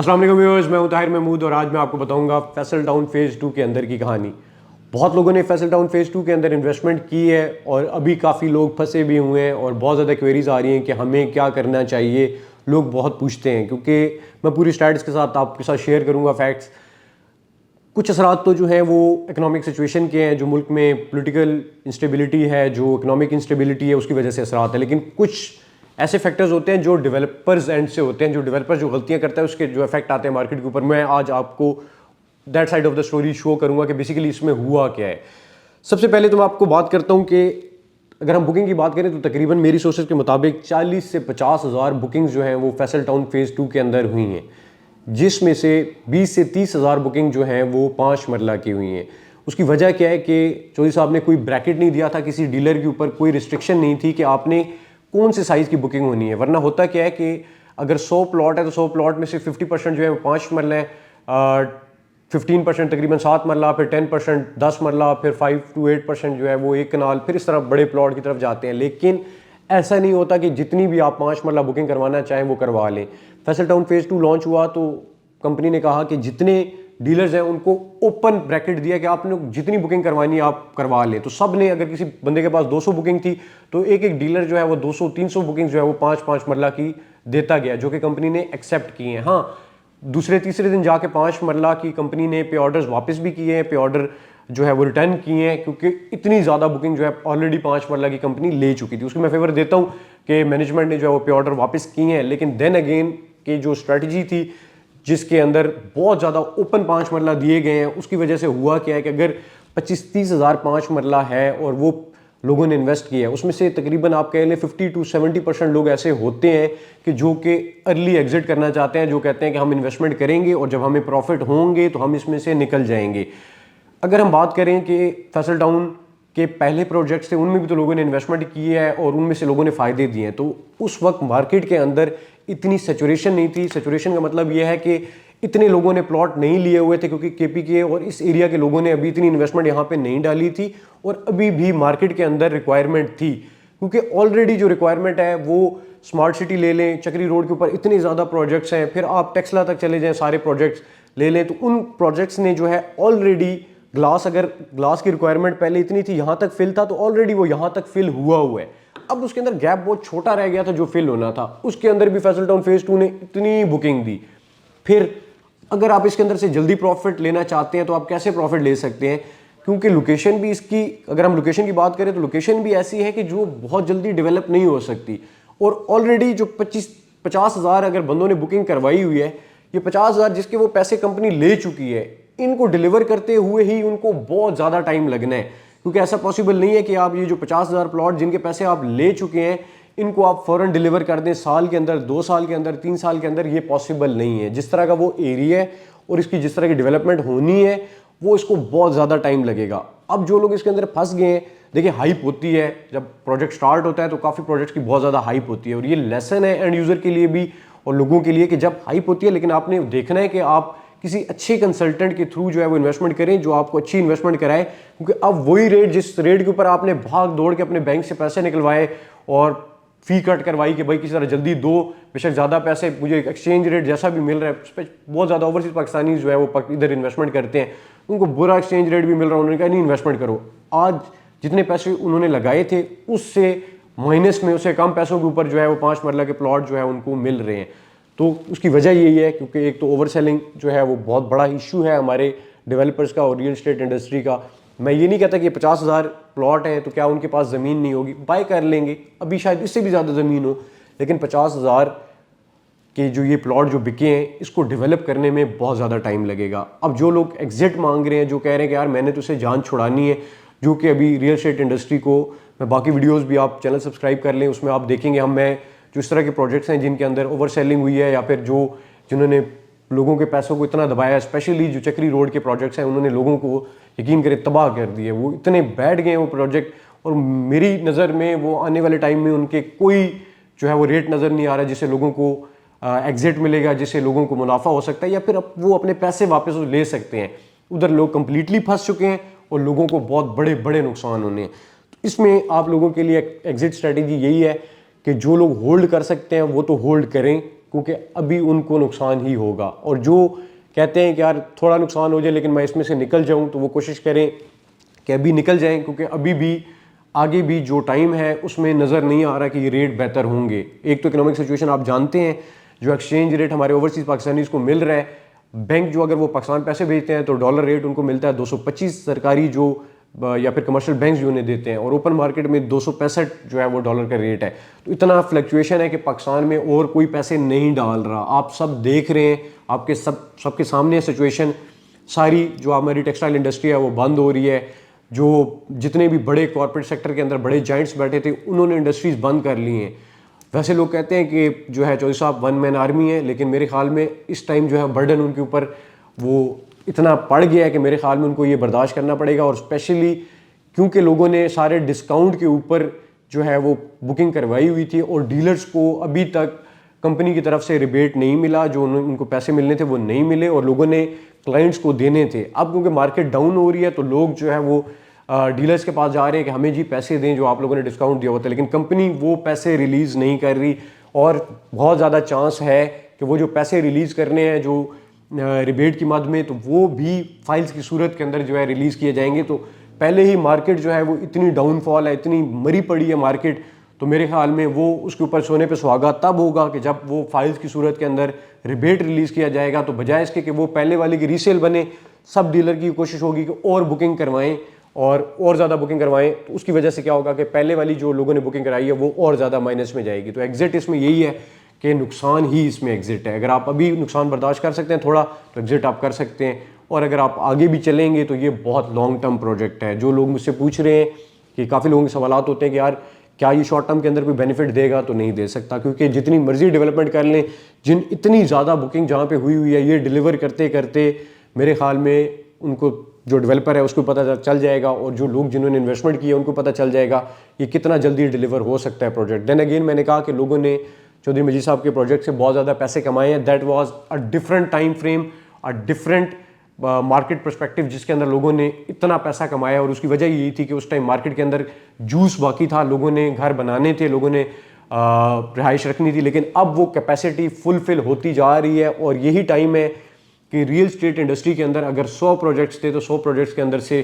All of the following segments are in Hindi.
अस्सलाम वालेकुम व्यूअर्स, मैं हूं ताहिर महमूद और आज मैं आपको बताऊंगा फैसल टाउन फेज़ 2 के अंदर की कहानी। बहुत लोगों ने फैसल टाउन फेज़ 2 के अंदर इन्वेस्टमेंट की है और अभी काफ़ी लोग फंसे भी हुए हैं और बहुत ज़्यादा क्वेरीज आ रही हैं कि हमें क्या करना चाहिए। लोग बहुत पूछते हैं क्योंकि मैं पूरी स्टैट्स के साथ आपके साथ शेयर करूँगा फैक्ट्स। कुछ असरात तो जो है वो इकोनॉमिक सिचुएशन के हैं, जो मुल्क में पॉलिटिकल इंस्टेबिलिटी है, जो इकोनॉमिक इंस्टेबिलिटी है, उसकी वजह से असरात है। लेकिन कुछ ऐसे फैक्टर्स होते हैं जो डेवलपर्स एंड से होते हैं, जो डेवलपर जो गलतियां करता है उसके जो इफेक्ट आते हैं मार्केट के ऊपर। मैं आज आपको that side of the story show करूंगा कि बेसिकली इसमें हुआ क्या है। सबसे पहले तो मैं आपको बात करता हूं कि अगर हम बुकिंग की बात करें तो तकरीबन मेरी सोर्सेज के मुताबिक 40 से 50 हज़ार बुकिंग्स जो हैं वो फैसल टाउन फेज़ 2 के अंदर हुई हैं, जिसमें से 20 से 30 हज़ार बुकिंग जो हैं वो 5 मरला की हुई हैं। उसकी वजह क्या है कि चौधरी साहब ने कोई ब्रैकेट नहीं दिया था किसी डीलर के ऊपर, कोई रिस्ट्रिक्शन नहीं थी कि आपने कौन से साइज़ की बुकिंग होनी है। वरना होता क्या है कि अगर 100 प्लॉट है तो 100 प्लॉट में से 50% जो है वो 5 मरला है, 15% तकरीबन 7 मरला, फिर 10% 10 मरला, फिर 5 to 8% जो है वो 1 कनाल, फिर इस तरह बड़े प्लॉट की तरफ जाते हैं। लेकिन ऐसा नहीं होता कि जितनी भी आप 5 मरला बुकिंग करवाना चाहें वो करवा लें। फैसल टाउन फेज़ 2 लॉन्च हुआ तो कंपनी ने कहा कि जितने डीलर्स हैं उनको ओपन ब्रैकेट दिया कि आप लोग जितनी बुकिंग करवानी है आप करवा लें। तो सब ने, अगर किसी बंदे के पास 200 बुकिंग थी तो एक एक डीलर जो है वो 200-300 बुकिंग जो है वो 5-5 मरला की देता गया, जो कि कंपनी ने एक्सेप्ट किए हैं। हाँ, दूसरे तीसरे दिन जाके 5 मरला की कंपनी ने पे ऑर्डर्स वापस भी किए हैं, पे ऑर्डर जो है वो रिटर्न किए हैं, क्योंकि इतनी ज़्यादा बुकिंग जो है ऑलरेडी 5 मरला की कंपनी ले चुकी थी। उसकी मैं फेवर देता हूँ कि मैनेजमेंट ने जो है वो पे ऑर्डर वापस किए हैं। लेकिन देन अगेन की जो स्ट्रेटजी थी जिसके अंदर बहुत ज़्यादा ओपन 5 मरला दिए गए हैं, उसकी वजह से हुआ क्या है कि अगर 25-30 हज़ार 5 मरला है और वो लोगों ने इन्वेस्ट किया है, उसमें से तकरीबन आप कह लें 50 to 70% लोग ऐसे होते हैं कि जो कि अर्ली एग्जिट करना चाहते हैं, जो कहते हैं कि हम इन्वेस्टमेंट करेंगे और जब हमें प्रॉफिट होंगे तो हम इसमें से निकल जाएंगे। अगर हम बात करें कि फैसल टाउन के पहले प्रोजेक्ट्स थे, उनमें भी तो लोगों ने इन्वेस्टमेंट की है और उनमें से लोगों ने फ़ायदे दिए हैं। तो उस वक्त मार्केट के अंदर इतनी सैचुरेशन नहीं थी। सैचुरेशन का मतलब यह है कि इतने लोगों ने प्लॉट नहीं लिए हुए थे, क्योंकि केपीके और इस एरिया के लोगों ने अभी इतनी इन्वेस्टमेंट यहाँ पे नहीं डाली थी और अभी भी मार्केट के अंदर रिक्वायरमेंट थी। क्योंकि ऑलरेडी जो रिक्वायरमेंट है वो स्मार्ट सिटी ले लें, चक्री रोड के ऊपर इतने ज़्यादा प्रोजेक्ट्स हैं, फिर आप टेक्सला तक चले जाएँ, सारे प्रोजेक्ट्स ले लें, तो उन प्रोजेक्ट्स ने जो है ऑलरेडी अगर ग्लास की रिक्वायरमेंट पहले इतनी थी, यहाँ तक फिल था, तो ऑलरेडी वो यहाँ तक फिल हुआ है। अब उसके अंदर गैप बहुत छोटा रह गया था जो फिल होना था। उसके अंदर भी फैसल टाउन फेज़ 2 ने इतनी बुकिंग दी। फिर अगर आप इसके अंदर से जल्दी प्रॉफिट लेना चाहते हैं तो आप कैसे प्रॉफिट ले सकते हैं, क्योंकि लोकेशन भी इसकी, अगर हम लोकेशन की बात करें तो लोकेशन भी ऐसी है कि जो बहुत जल्दी डेवलप नहीं हो सकती। और ऑलरेडी जो 50 हज़ार अगर बंदों ने बुकिंग करवाई हुई है, ये 50 हज़ार जिसके वो पैसे कंपनी ले चुकी है, इनको डिलीवर करते हुए ही उनको बहुत ज़्यादा टाइम लगना है। क्योंकि ऐसा पॉसिबल नहीं है कि आप ये जो 50 हज़ार प्लॉट जिनके पैसे आप ले चुके हैं इनको आप फ़ौरन डिलीवर कर दें साल के अंदर, 2 साल के अंदर, 3 साल के अंदर। ये पॉसिबल नहीं है। जिस तरह का वो एरिया है और इसकी जिस तरह की डेवलपमेंट होनी है, वो इसको बहुत ज़्यादा टाइम लगेगा। अब जो लोग इसके अंदर फंस गए हैं, देखिए हाइप होती है जब प्रोजेक्ट स्टार्ट होता है, तो काफ़ी प्रोजेक्ट्स की बहुत ज़्यादा हाइप होती है और ये लेसन है एंड यूज़र के लिए भी और लोगों के लिए कि जब हाइप होती है, लेकिन आपने देखना है कि आप किसी अच्छे कंसल्टेंट के थ्रू जो है वो इन्वेस्टमेंट करें, जो आपको अच्छी इन्वेस्टमेंट कराए। क्योंकि अब वही रेट, जिस रेट के ऊपर आपने भाग दौड़ के अपने बैंक से पैसे निकलवाए और फी कट करवाई कि भाई किसी तरह जल्दी दो, बेशक ज़्यादा पैसे मुझे एक्सचेंज रेट जैसा भी मिल रहा है, उस पर बहुत ज़्यादा ओवरसीज पाकिस्तानी जो है वो इधर इन्वेस्टमेंट करते हैं, उनको बुरा एक्सचेंज रेट भी मिल रहा है, उन्होंने कहा नहीं इन्वेस्टमेंट करो। आज जितने पैसे उन्होंने लगाए थे उससे माइनस में, उससे कम पैसों के ऊपर जो है वो 5 मरला के प्लॉट जो है उनको मिल रहे हैं। तो उसकी वजह यही है क्योंकि एक तो ओवर सेलिंग जो है वो बहुत बड़ा इशू है हमारे डेवलपर्स का और रियल एस्टेट इंडस्ट्री का। मैं ये नहीं कहता कि 50 हज़ार प्लॉट हैं तो क्या उनके पास ज़मीन नहीं होगी, बाय कर लेंगे, अभी शायद इससे भी ज़्यादा ज़मीन हो, लेकिन 50 हज़ार के जो ये प्लॉट जो बिके हैं इसको डेवलप करने में बहुत ज़्यादा टाइम लगेगा। अब जो लोग एग्जिट मांग रहे हैं, जो कह रहे हैं कि यार मैंने तो उसे जान छुड़ानी है, जो कि अभी रियल एस्टेट इंडस्ट्री को, मैं बाकी वीडियोज़ भी आप चैनल सब्सक्राइब कर लें, उसमें आप देखेंगे मैं जो इस तरह के प्रोजेक्ट्स हैं जिनके अंदर ओवर सेलिंग हुई है या फिर जिन्होंने लोगों के पैसों को इतना दबाया, स्पेशली जो चक्री रोड के प्रोजेक्ट्स हैं, उन्होंने लोगों को यकीन करें तबाह कर दिए। वो इतने बैठ गए वो प्रोजेक्ट, और मेरी नज़र में वो आने वाले टाइम में उनके कोई जो है वो रेट नज़र नहीं आ रहा जिससे लोगों को एग्जिट मिलेगा, जिससे लोगों को मुनाफा हो सकता है या फिर वो अपने पैसे वापस ले सकते हैं। उधर लोग कंप्लीटली फंस चुके हैं और लोगों को बहुत बड़े बड़े नुकसान होने हैं। तो इसमें आप लोगों के लिए एग्जिट स्ट्रेटेजी यही है कि जो लोग होल्ड कर सकते हैं वो तो होल्ड करें, क्योंकि अभी उनको नुकसान ही होगा। और जो कहते हैं कि यार थोड़ा नुकसान हो जाए लेकिन मैं इसमें से निकल जाऊं, तो वो कोशिश करें कि अभी निकल जाएं, क्योंकि अभी भी आगे भी जो टाइम है उसमें नज़र नहीं आ रहा कि ये रेट बेहतर होंगे। एक तो इकोनॉमिक सिचुएशन आप जानते हैं, जो एक्सचेंज रेट हमारे ओवरसीज़ पाकिस्तानीज़ को मिल रहा है, बैंक जो अगर वो पाकिस्तान पैसे भेजते हैं तो डॉलर रेट उनको मिलता है 225 सरकारी जो या फिर कमर्शियल बैंक जो उन्हें देते हैं, और ओपन मार्केट में 265 जो है वो डॉलर का रेट है। तो इतना फ्लक्चुएशन है कि पाकिस्तान में और कोई पैसे नहीं डाल रहा। आप सब देख रहे हैं, आपके सबके सामने सिचुएशन सारी। जो हमारी टेक्सटाइल इंडस्ट्री है वो बंद हो रही है। जो जितने भी बड़े कॉर्पोरेट सेक्टर के अंदर बड़े जाइंट्स बैठे थे उन्होंने इंडस्ट्रीज बंद कर ली हैं। वैसे लोग कहते हैं कि जो है चौधरी साहब वन मैन आर्मी है, लेकिन मेरे ख्याल में इस टाइम जो है बर्डन उनके ऊपर वो इतना पड़ गया है कि मेरे ख्याल में उनको ये बर्दाश्त करना पड़ेगा। और स्पेशली क्योंकि लोगों ने सारे डिस्काउंट के ऊपर जो है वो बुकिंग करवाई हुई थी और डीलर्स को अभी तक कंपनी की तरफ से रिबेट नहीं मिला, जो उनको पैसे मिलने थे वो नहीं मिले और लोगों ने क्लाइंट्स को देने थे। अब क्योंकि मार्केट डाउन हो रही है तो लोग जो है वो डीलर्स के पास जा रहे हैं कि हमें जी पैसे दें जो आप लोगों ने डिस्काउंट दिया होता है, लेकिन कंपनी वो पैसे रिलीज़ नहीं कर रही। और बहुत ज़्यादा चांस है कि वो जो पैसे रिलीज़ करने हैं जो रिबेट की मद में, तो वो भी फाइल्स की सूरत के अंदर जो है रिलीज़ किए जाएंगे। तो पहले ही मार्केट जो है वो इतनी डाउनफॉल है, इतनी मरी पड़ी है मार्केट, तो मेरे ख्याल में वो उसके ऊपर सोने पे सुहागा तब होगा कि जब वो फाइल्स की सूरत के अंदर रिबेट रिलीज़ किया जाएगा। तो बजाय इसके कि वो पहले वाले की रीसेल बने, सब डीलर की कोशिश होगी कि और बुकिंग करवाएं और ज़्यादा बुकिंग करवाएं। तो उसकी वजह से क्या होगा कि पहले वाली जो लोगों ने बुकिंग कराई है वो और ज़्यादा माइनस में जाएगी। तो एग्जिट इसमें यही है कि नुकसान ही इसमें एग्जिट है। अगर आप अभी नुकसान बर्दाश्त कर सकते हैं थोड़ा, तो एग्जिट आप कर सकते हैं। और अगर आप आगे भी चलेंगे तो ये बहुत लॉन्ग टर्म प्रोजेक्ट है। जो लोग मुझसे पूछ रहे हैं कि काफ़ी लोगों के सवाल होते हैं कि यार क्या ये शॉर्ट टर्म के अंदर कोई बेनिफिट देगा, तो नहीं दे सकता, क्योंकि जितनी मर्जी डेवलपमेंट कर लें, इतनी ज़्यादा बुकिंग जहाँ पे हुई है, ये डिलीवर करते करते मेरे ख्याल में उनको जो डेवलपर है उसको पता चल जाएगा और जो लोग जिन्होंने इन्वेस्टमेंट किया उनको पता चल जाएगा ये कितना जल्दी डिलीवर हो सकता है प्रोजेक्ट। देन अगेन मैंने कहा कि लोगों ने चौधरी मजीद साहब के प्रोजेक्ट से बहुत ज़्यादा पैसे कमाए हैं। That was a different time frame, a different market perspective, जिसके अंदर लोगों ने इतना पैसा कमाया। और उसकी वजह यही थी कि उस टाइम मार्केट के अंदर जूस बाकी था, लोगों ने घर बनाने थे, लोगों ने रिहाइश रखनी थी, लेकिन अब वो कैपेसिटी फुलफिल होती जा रही है। और यही टाइम है कि रियल स्टेट इंडस्ट्री के अंदर अगर 100 प्रोजेक्ट्स थे तो 100 प्रोजेक्ट्स के अंदर से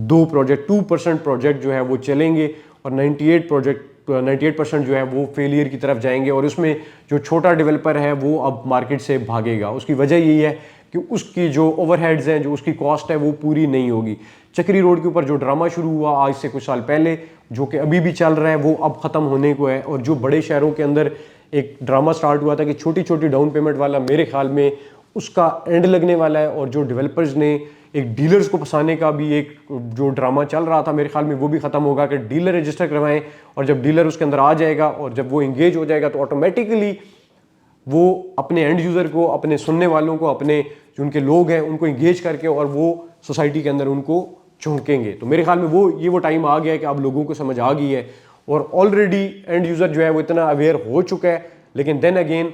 2% प्रोजेक्ट जो है वो चलेंगे और 98% जो है वो फेलियर की तरफ जाएंगे। और उसमें जो छोटा डेवलपर है वो अब मार्केट से भागेगा। उसकी वजह यही है कि उसकी जो ओवरहेड्स हैं, जो उसकी कॉस्ट है वो पूरी नहीं होगी। चक्री रोड के ऊपर जो ड्रामा शुरू हुआ आज से कुछ साल पहले, जो कि अभी भी चल रहा है, वो अब ख़त्म होने को है। और जो बड़े शहरों के अंदर एक ड्रामा स्टार्ट हुआ था कि छोटी छोटी डाउन पेमेंट वाला, मेरे ख्याल में उसका एंड लगने वाला है। और जो डेवलपर्स ने एक डीलर्स को फंसाने का भी एक जो ड्रामा चल रहा था, मेरे ख्याल में वो भी ख़त्म होगा कि डीलर रजिस्टर करवाएं और जब डीलर उसके अंदर आ जाएगा और जब वो इंगेज हो जाएगा तो ऑटोमेटिकली वो अपने एंड यूज़र को, अपने सुनने वालों को, अपने जो उनके लोग हैं उनको इंगेज करके और वो सोसाइटी के अंदर उनको झोंकेंगे। तो मेरे ख्याल में वो टाइम आ गया है कि अब लोगों को समझ आ गई है और ऑलरेडी एंड यूज़र जो है वो इतना अवेयर हो चुका है। लेकिन देन अगेन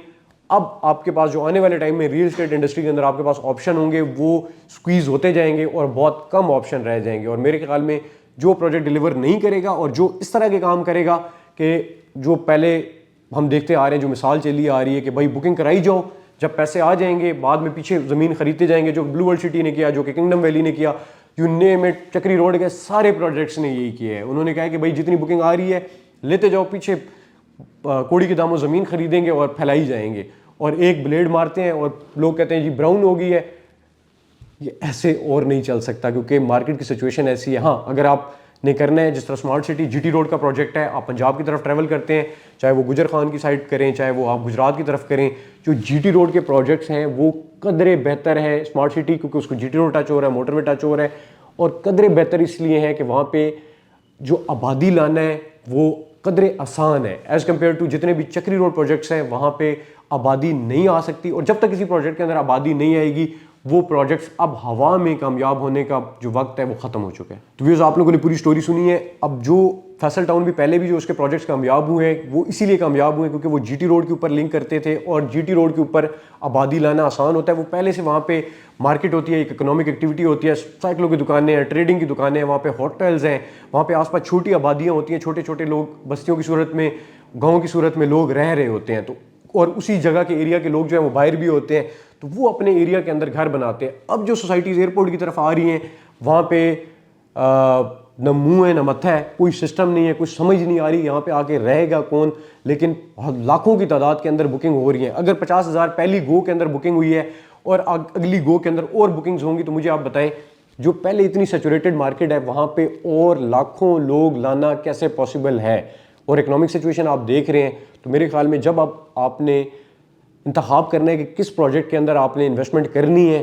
अब आपके पास जो आने वाले टाइम में रियल एस्टेट इंडस्ट्री के अंदर आपके पास ऑप्शन होंगे वो स्क्वीज होते जाएंगे और बहुत कम ऑप्शन रह जाएंगे। और मेरे ख्याल में जो प्रोजेक्ट डिलीवर नहीं करेगा और जो इस तरह के काम करेगा कि जो पहले हम देखते आ रहे हैं, जो मिसाल चली आ रही है कि भाई बुकिंग कराई जाओ, जब पैसे आ जाएंगे बाद में पीछे ज़मीन खरीदते जाएंगे, जो ब्लू वर्ल्ड सिटी ने किया, जो कि किंगडम वैली ने किया, यू नेम इट, चक्री रोड के सारे प्रोजेक्ट्स ने यही किया है। उन्होंने कहा कि भाई जितनी बुकिंग आ रही है लेते जाओ, पीछे कोड़ी के दामों ज़मीन खरीदेंगे और फैलाई जाएंगे और एक ब्लेड मारते हैं और लोग कहते हैं जी ब्राउन हो गई है। ये ऐसे और नहीं चल सकता क्योंकि मार्केट की सिचुएशन ऐसी है। हाँ, अगर आपने करना है, जिस तरह स्मार्ट सिटी जीटी रोड का प्रोजेक्ट है, आप पंजाब की तरफ ट्रैवल करते हैं, चाहे वो गुजर खान की साइड करें, चाहे वो आप गुजरात की तरफ करें, जो जीटी रोड के प्रोजेक्ट्स हैं वो कदरे बेहतर है स्मार्ट सिटी, क्योंकि उसको जीटी रोड टच हो रहा है, मोटरवे टच हो रहा है। और कदरे बेहतर इसलिए है कि वहाँ पे जो आबादी लाना है वो कदरे आसान है एज़ कम्पेयर टू जितने भी चक्री रोड प्रोजेक्ट्स हैं, वहाँ पे आबादी नहीं आ सकती। और जब तक किसी प्रोजेक्ट के अंदर आबादी नहीं आएगी वो प्रोजेक्ट्स अब हवा में कामयाब होने का जो वक्त है वो ख़त्म हो चुका है। तो व्यूअर्स, आप लोगों ने पूरी स्टोरी सुनी है। अब जो फैसल टाउन भी पहले भी जो उसके प्रोजेक्ट्स कामयाब हुए हैं वो इसीलिए कामयाब हुए क्योंकि वो जीटी रोड के ऊपर लिंक करते थे और जीटी रोड के ऊपर आबादी लाना आसान होता है। वो पहले से वहाँ पे मार्केट होती है, एक इकोनॉमिक एक्टिविटी होती है, साइकिलों की दुकानें हैं, ट्रेडिंग की दुकानें हैं, वहाँ पे होटल्स हैं, वहाँ पे आसपास छोटी आबादियाँ होती हैं, छोटे छोटे लोग बस्तियों की सूरत में, गाँव की सूरत में लोग रह रहे होते हैं। तो और उसी जगह के एरिया के लोग जो है वो बाहर भी होते हैं, तो वो अपने एरिया के अंदर घर बनाते हैं। अब जो सोसाइटीज़ एयरपोर्ट की तरफ आ रही हैं, वहाँ पे न मुंह है न मत्था है, कोई सिस्टम नहीं है, कुछ समझ नहीं आ रही यहाँ पे आके रहेगा कौन। लेकिन लाखों की तादाद के अंदर बुकिंग हो रही है। अगर 50,000 पहली गो के अंदर बुकिंग हुई है और अगली गो के अंदर और बुकिंग्स होंगी, तो मुझे आप बताएं जो पहले इतनी सैचुरेटेड मार्केट है वहाँ पे और लाखों लोग लाना कैसे पॉसिबल है। और इकोनॉमिक सिचुएशन आप देख रहे हैं, तो मेरे ख्याल में जब आपने इंतखाब करना है कि किस प्रोजेक्ट के अंदर आपने इन्वेस्टमेंट करनी है,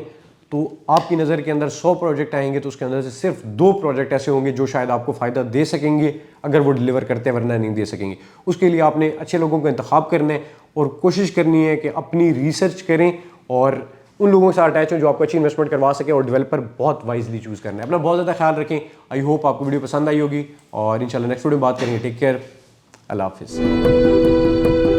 तो आपकी नज़र के अंदर 100 प्रोजेक्ट आएंगे तो उसके अंदर से सिर्फ 2 प्रोजेक्ट ऐसे होंगे जो शायद आपको फ़ायदा दे सकेंगे अगर वो डिलीवर करते हैं, वरना नहीं दे सकेंगे। उसके लिए आपने अच्छे लोगों का इंतखाब करना है और कोशिश करनी है कि अपनी रिसर्च करें और उन लोगों के साथ अटैच हो जो आपको अच्छी इन्वेस्टमेंट करवा सके, और डेवलपर बहुत वाइजली चूज़ करना है। अपना बहुत ज़्यादा ख्याल रखें। आई होप आपको वीडियो पसंद आई होगी और इंशाल्लाह नेक्स्ट वीडियो में बात करेंगे। टेक केयर, अल्लाह हाफिज़।